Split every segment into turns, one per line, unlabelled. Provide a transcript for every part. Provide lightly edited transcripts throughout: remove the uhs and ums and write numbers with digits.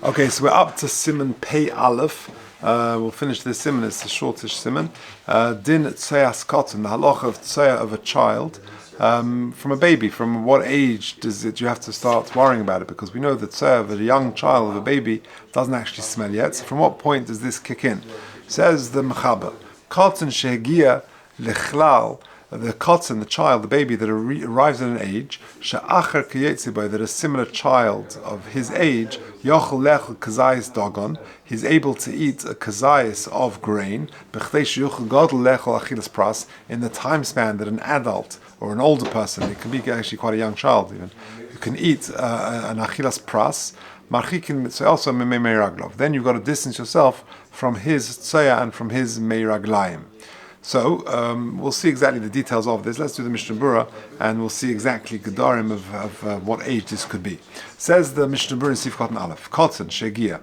Okay, so we're up to Siman Pei Aleph. We'll finish this Siman. It's the shortish Siman. Din Tseas Kotten, the halacha of Tseah of a child. From a baby, from what age do you have to start worrying about it? Because we know that Tseah of a young child, of a baby, doesn't actually smell yet. So from what point does this kick in? Says the Mechaber, Kotten Shehegia Lechlal, the kotzen, the child, the baby that arrives at an age, she'acher kiyetzibai, that a similar child of his age, yochel lechel kazayis dogon, he's able to eat a kazayis of grain, b'chdei she'yochel gadol lechel achilas pras, in the time span that an adult or an older person, it can be actually quite a young child even, who can eat an achilas pras, marchikin also meiraglov. Then you've got to distance yourself from his tzoya and from his meiraglayim. So we'll see exactly the details of this. Let's do the Mishnah Berurah, and we'll see exactly Gedarim of what age this could be. Says the Mishnah Berurah in Sif Kotten Aleph, Kotten Shegia,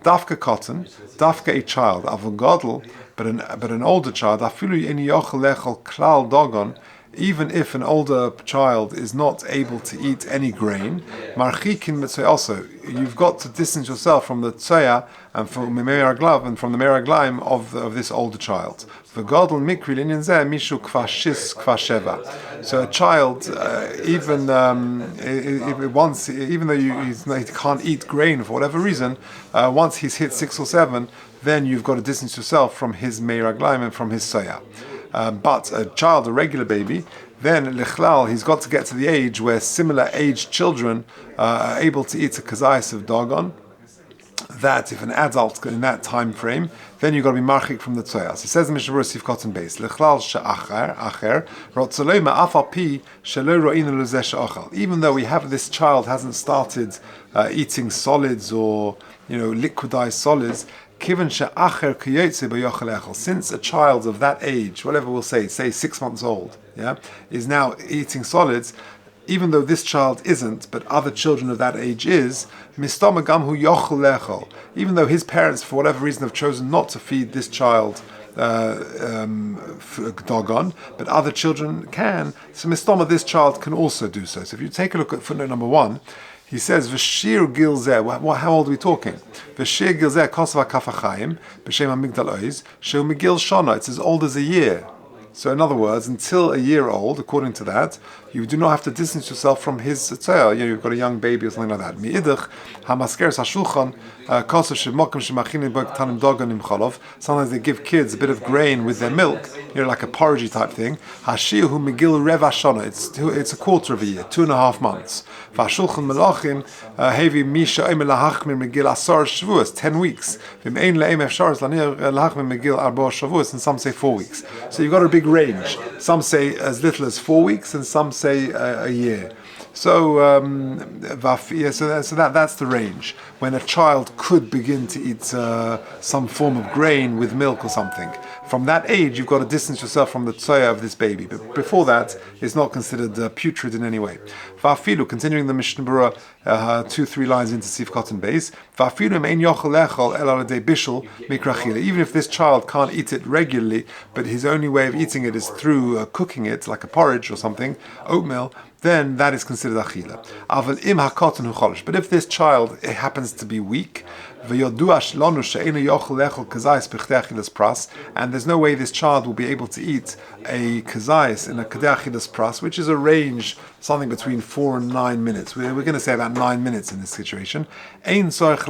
Dafka Kotten, Dafka a child, Avogadol, but an older child, Afilu in Yochel Lechel Klal Dogon. Even if an older child is not able to eat any grain, marchikin mitzvah also, you've got to distance yourself from the tzoya and from the meiraglav and from the meiraglaim of this older child. V'gadol mikri linyan zeh mishu kvashis kvasheva. So a child, even though he can't eat grain for whatever reason, once he's hit 6 or 7, then you've got to distance yourself from his meiraglaim and from his tzoya. But a child, a regular baby, then lichlal, he's got to get to the age where similar aged children are able to eat a kazayis of dogon. That if an adult in that time frame, then you've got to be marchik from the tzoyas. It says in Mishnah Berurah Sif Kotten Beis, lichlal she'acher, rotzolei ma'afal pi shelo ro'inu lezeh she'achal. Even though we have this child hasn't started eating solids or liquidized solids, since a child of that age, whatever we'll say 6 months old, is now eating solids, even though this child isn't, but other children of that age is, even though his parents, for whatever reason, have chosen not to feed this child dogon, but other children can, so mistoma, this child can also do so. So if you take a look at footnote number 1, he says, V'shir gilzeh, how old are we talking? V'shir gilzeh kosva kafachayim, b'shem amigdal oiz, she'u migil shana, it's as old as a year. So in other words, until a year old, according to that, you do not have to distance yourself from his tzoya. You've got a young baby or something like that. Mi'idach, hamaskeres hashulchan, kosov shemokim shemachinin bo ktanim dogon im cholov. Sometimes they give kids a bit of grain with their milk, like a porridgey type thing. Hashir hu migil reva shana, it's a quarter of a year, 2.5 months. V'ashulchan melachim, hevi misha oim lahachmin migil asar shavuos, 10 weeks. V'mein le'em efshar lanir lahachmin migil arba shavuos, and some say 4 weeks. So you've got a big range. Some say as little as 4 weeks, and some say a year. So, that's the range when a child could begin to eat some form of grain with milk or something. From that age, you've got to distance yourself from the tzoya of this baby. But before that, it's not considered putrid in any way. Va'afilu, continuing the Mishnah Berurah 2-3 lines into Sif Kotten Beis. Va'afilu ein yochel lechol el al yedei bishul mikrachila. Even if this child can't eat it regularly, but his only way of eating it is through cooking it, like a porridge or something, oatmeal, then that is considered achila. Aval im hakoten hu cholish. But if this child happens to be weak, and there's no way this child will be able to eat a kazayis in a kedei achilas pras, which is a range something between 4 and 9 minutes. We're going to say about 9 minutes in this situation. Also, if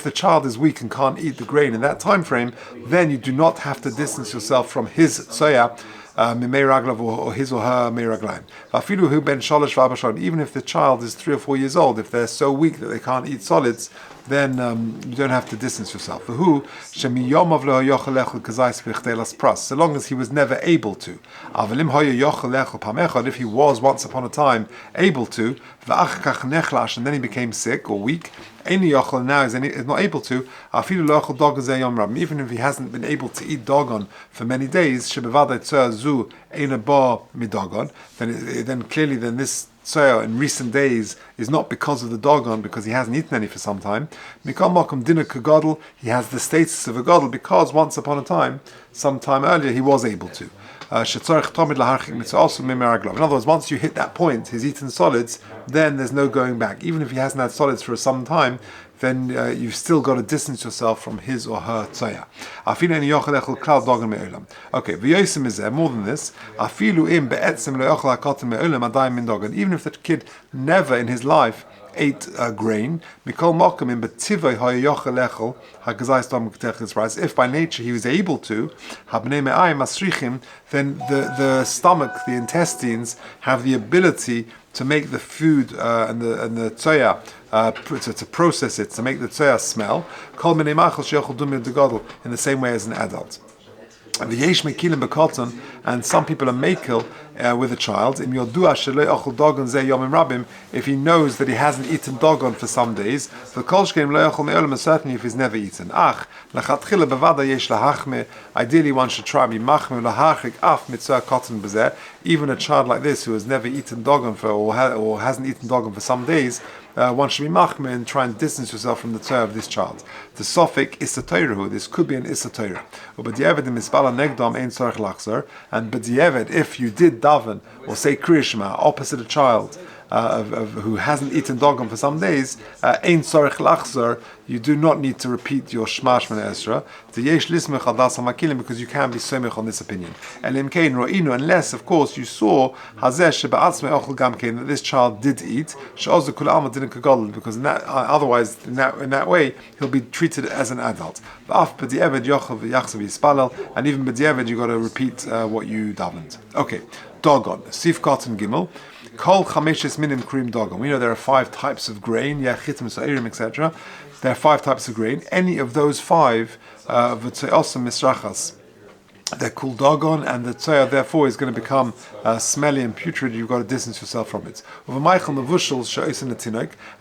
the child is weak and can't eat the grain in that time frame, then you do not have to distance yourself from his tzoya, or his or her meiraglaim. Even if the child is 3 or 4 years old, if they're so weak that they can't eat solids, then you don't have to distance yourself. So long as he was never able to. If he was once upon a time able to, and then he became sick or weak, now is not able to, even if he hasn't been able to eat dogon for many days, then clearly this tzoya in recent days is not because of the dogon, because he hasn't eaten any for some time. He has the status of a gadol because once upon a time, some time earlier, he was able to. In other words, once you hit that point, he's eaten solids, then there's no going back. Even if he hasn't had solids for some time, then you've still got to distance yourself from his or her tzoya. Okay, v'yosim is there, more than this. Even if the kid never in his life ate grain, if by nature he was able to, then the stomach, the intestines, have the ability to make the food and the tzoya, to process it, to make the tzoya smell, in the same way as an adult. And some people are makil with a child. If he knows that he hasn't eaten dogon for some days, certainly if he's never eaten. Ideally, one should try even a child like this who has never eaten dogon or hasn't eaten dogon for some days. One should be machmir and try and distance yourself from the Torah of this child. The suffix isatoirahu, this could be an isatoira. And b'diavad, if you did daven or say Krias Shema opposite a child who hasn't eaten dogon for some days, ein tzarich lachzor, you do not need to repeat your Shema Shemana Esra, because you can be somech on this opinion. Unless, of course, you saw that this child did eat, because otherwise, in that way, he'll be treated as an adult. And even b'diavad, you got to repeat what you davened. Okay, dogon, sif cotton gimel. Kol chameshes minim krim dogon. We know there are 5 types of grain, yachitim, sa'irim, etc. There are 5 types of grain. Any of those 5, v'tze'osam misrachas, they're called dogon, and the tzoya therefore is going to become smelly and putrid. You've got to distance yourself from it.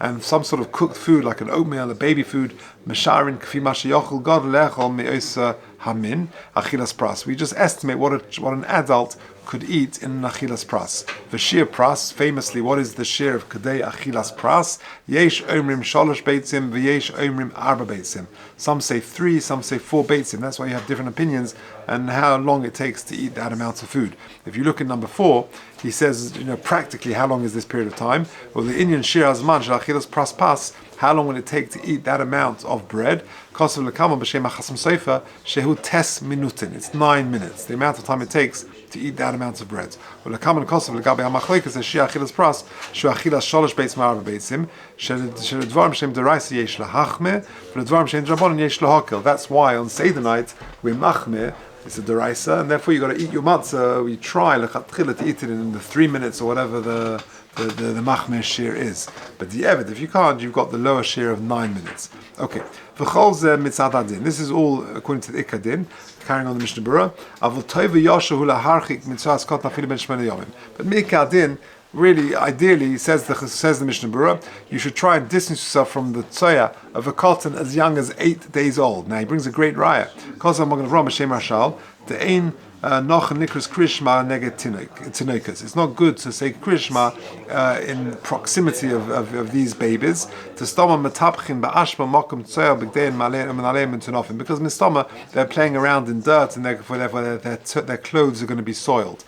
And some sort of cooked food like an oatmeal, a baby food, mesharin kfi mashayochel god lechol me'osa hamin achilas pras. We just estimate what an adult could eat in an achilas pras. V'shir pras, famously, what is the share of kadei achilas pras? Yesh omrim shalosh beitzim, v'yesh omrim arba beitzim. Some say 3, some say 4 beitzim. That's why you have different opinions and how long it takes to eat that amount of food. If you look at number 4, he says, practically how long is this period of time? Well, the Indian shir hazman shel achilas pras pas, how long will it take to eat that amount of bread? It's 9 minutes, the amount of time it takes to eat that amount of bread. For the that's why on Seder night we're machmir. It's a deraisa, and therefore you got to eat your matzah. We try to eat it in the 3 minutes or whatever the machmir shir is. But the evet, if you can't, you've got the lower shir of 9 minutes. Okay. This is all according to the Ikadin. Carrying on the Mishnah Berurah. But Mikadin, really, ideally, says the Mishnah Berurah, you should try and distance yourself from the tzoya of a cotton as young as 8 days old. Now he brings a great raya. It's not good to say Krias Shema in proximity of these babies. Because mistama, they're playing around in dirt and therefore their clothes are going to be soiled.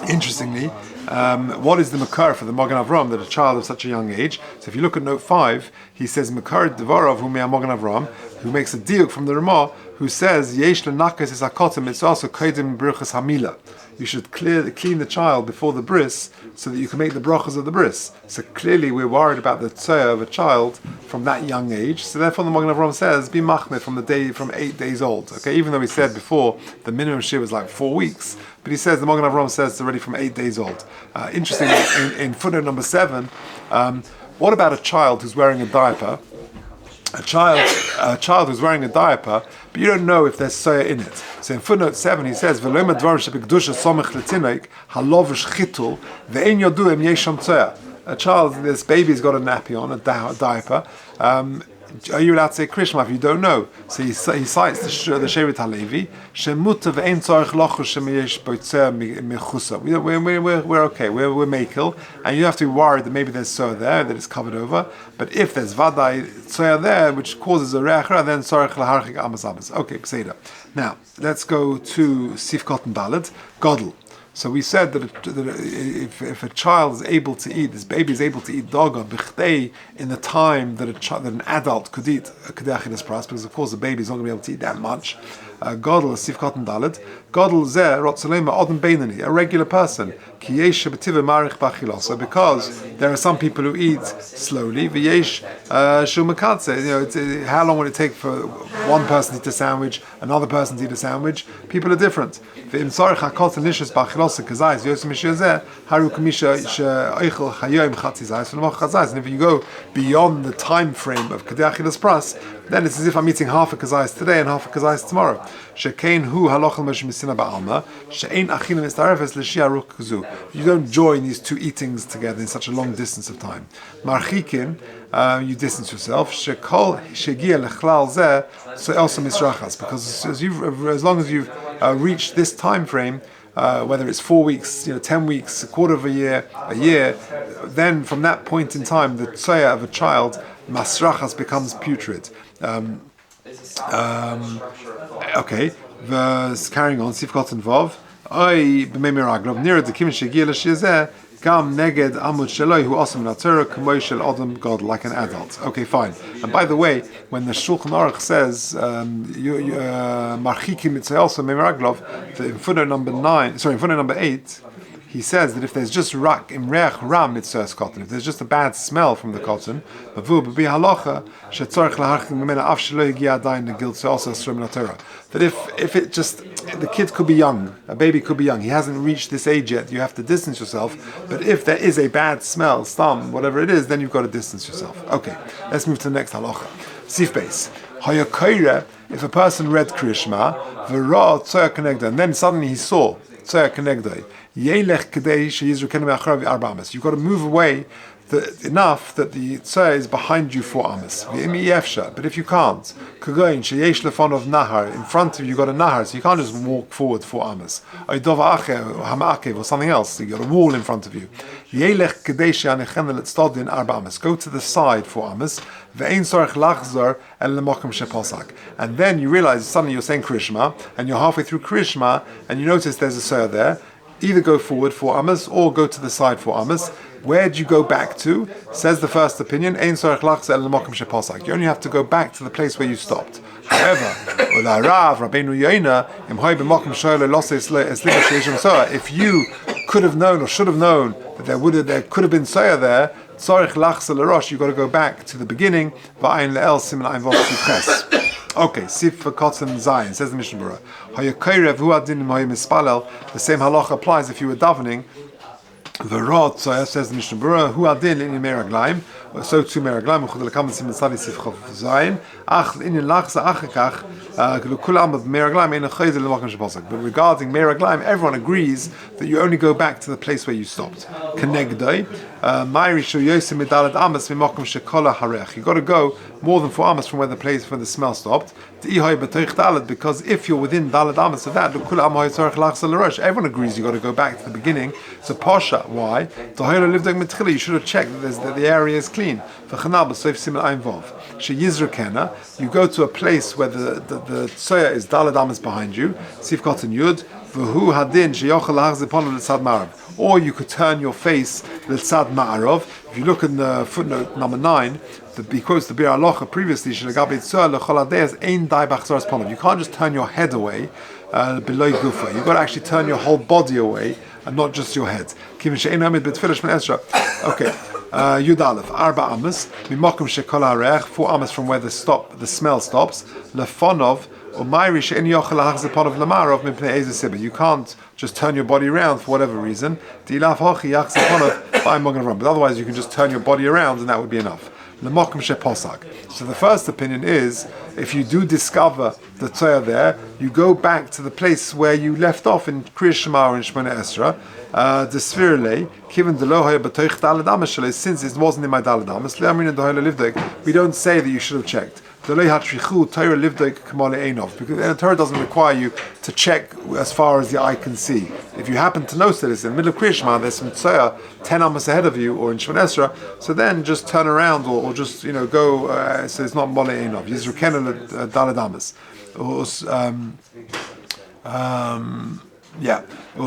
Interestingly, what is the makar for the Magen Avram that a child of such a young age? So if you look at note 5, he says makar devarav hu me'ah Magen Avram, who makes a diuk from the Ramah, who says yesh lenakas is hakotim. It's also kodim bruchas hamila. You should clean the child before the bris so that you can make the brachas of the bris. So clearly we're worried about the tzoya of a child from that young age. So therefore the Magen Avram says be machmir from 8 days old. Okay, even though we said before the minimum shir was like 4 weeks, but he says the Magen Avram says it's already from 8 days old. Interesting. In footnote number 7, what about a child who's wearing a diaper? A child who's wearing a diaper, but you don't know if there's soya in it. So in footnote 7 he says, a child, this baby's got a nappy on, a diaper. are you allowed to say Krishma if you don't know? So he cites the Shevet HaLevi. Shemuta ve'ein tzarich lochus shemiyesh boitzer mechusa. We're okay. We're mekel, and you have to be worried that maybe there's soa there that it's covered over. But if there's vadai soa there which causes a reachra, then tzarich laharchik amas amas. Okay, pseida. Now let's go to Sifkot and Dalet Godel. So we said that if a child is able to eat, this baby is able to eat dogon b'chdei in the time that an adult could eat a kedei achilas pras, because of course the baby is not going to be able to eat that much. Godel Sifkot and Dalet. Godel zeh rotzalema odem beinani, a regular person. Ki yesh shebetiva marich b'achilasa, because there are some people who eat slowly. V'yesh shumakatze. How long would it take for one person to eat a sandwich, another person to eat a sandwich? People are different. V'im tzarich hakol tenishus b'achilasa kazayis yosem mishiyazeh haru kamisha she'oichel chayoim chatzizayis v'nemach chazayis. And if you go beyond the time frame of kedei achilas pras, then it's as if I'm eating half a kazayis today and half a kazayis tomorrow. Shekein hu halochel mesh misina ba'alma she'ein achina mistarefes l'shia ruch kazu. You don't join these two eatings together in such a long distance of time. Marchikin, you distance yourself. Shekol shegia lechlal zeh so also misrachas, because as long as you've reached this time frame, whether it's 4 weeks, 10 weeks, a quarter of a year, then from that point in time, the tzoya of a child, masrachas, becomes putrid. Okay, carrying on, Sifkot and Vav. Oy b'mei miraglov nira dekim shegia l'shizeh gam neged amud sheloi hu osam natura k'moi shel adam god, like an adult. Okay, fine. And by the way, when the Shulchan Orach says marchikim mitzay also b'mei miraglov, in footnote number 8. He says that if there's just rak im reach ram mitzvahs cotton, if there's just a bad smell from the cotton, that if it just, the kid could be young, a baby could be young, he hasn't reached this age yet, you have to distance yourself. But if there is a bad smell, stam, whatever it is, then you've got to distance yourself. Okay, let's move to the next halacha. Sif base. If a person read Krishma, and then suddenly he saw you've got to move away enough that the tzeh is behind you 4 amas. But if you can't, in front of you, you've got a nahar, so you can't just walk forward 4 amas. Or something else, so you've got a wall in front of you. Go to the side 4 amas. And then you realize suddenly you're saying Krishma, and you're halfway through Krishma, and you notice there's a sir there. Either go forward 4 amas or go to the side 4 amas. Where do you go back to? Says the first opinion, you only have to go back to the place where you stopped. However, if you could have known or should have known that there could have been soya there, you've got to go back to the beginning. Okay, Sif Kotzen Zayin, says the Mishnah Berurah. The same halacha applies if you were davening. The rod, says the Mishnah Berurah, who adin in meraglaim, so too meraglaim, uchud lekam sim tzadi sif chav zayin, ach in lachza achakach, kulam of meraglaim in a chayzer lemakom shepasak. But regarding meraglaim, everyone agrees that you only go back to the place where you stopped. Kenegdai, ma'iri shu yosim midalad amas mimakom shekola harech. You got to go more than 4 amas from where the smell stopped. Because if you're within dalad amas of that, everyone agrees you got to go back to the beginning. So pasha, why? You should have checked that the area is clean. You go to a place where the tzoya is dalad amas behind you. Sifkot and yud. Or you could turn your face l'tzad ma'arov. If you look in the footnote number 9, he quotes the Bir Alocha previously. You can't just turn your head away below gufa. You've got to actually turn your whole body away and not just your head. Okay. Yud Aleph, Arba Amas, Mimokum Shekol Harech, 4 amas from where the smell stops. Lefonov. You can't just turn your body around for whatever reason. But otherwise you can just turn your body around and that would be enough. lemokum sheposag. So the first opinion is, if you do discover the Torah there, you go back to the place where you left off in Krias Shema or in Shemona Esra, the Svirle, given the Lohaya Batoich Daladamas, since it wasn't in my Daladamas, we don't say that you should have checked. Because the Torah doesn't require you to check as far as the eye can see. If you happen to notice that it's in the middle of Krias Shema, there's some Torah 10 amos ahead of you, or in Shemona Esra, so then just turn around or just go. So it's not Mole Einov. Yizrukenu Daladamas. Or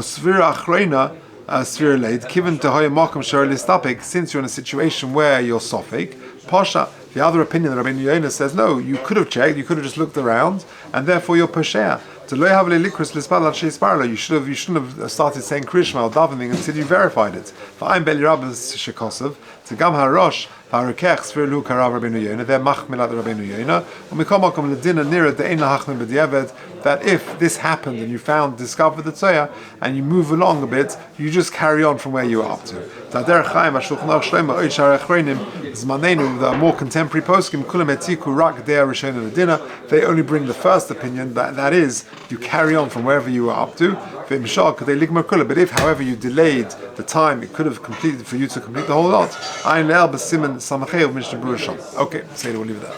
Svira Achreina. Svira Leid, given to Hoya Makom Sharlistapik, since you're in a situation where you're Sophic, Pasha. The other opinion that Rabbi Yoina says, no, you could have checked, you could have just looked around, and therefore you're Pasha. You shouldn't have started saying Krias Shema or davening until you verified it. To Gam Harosh, Harakech, Svirlu Karav Rabbeinu Yoina, they're Machmilat Rabbeinu Yoina, and we come the dinner nearer the Ein Lahachmin B'diavad, that if this happened and you discovered the Torah, and you move along a bit, you just carry on from where you were up to. The more contemporary poskim, Kulam Etiku Rak Dea Rishon Dinner, they only bring the first opinion, that is, you carry on from wherever you were up to. But if, however, you delayed the time it could have completed for you to complete the whole lot, okay, so we'll leave it there.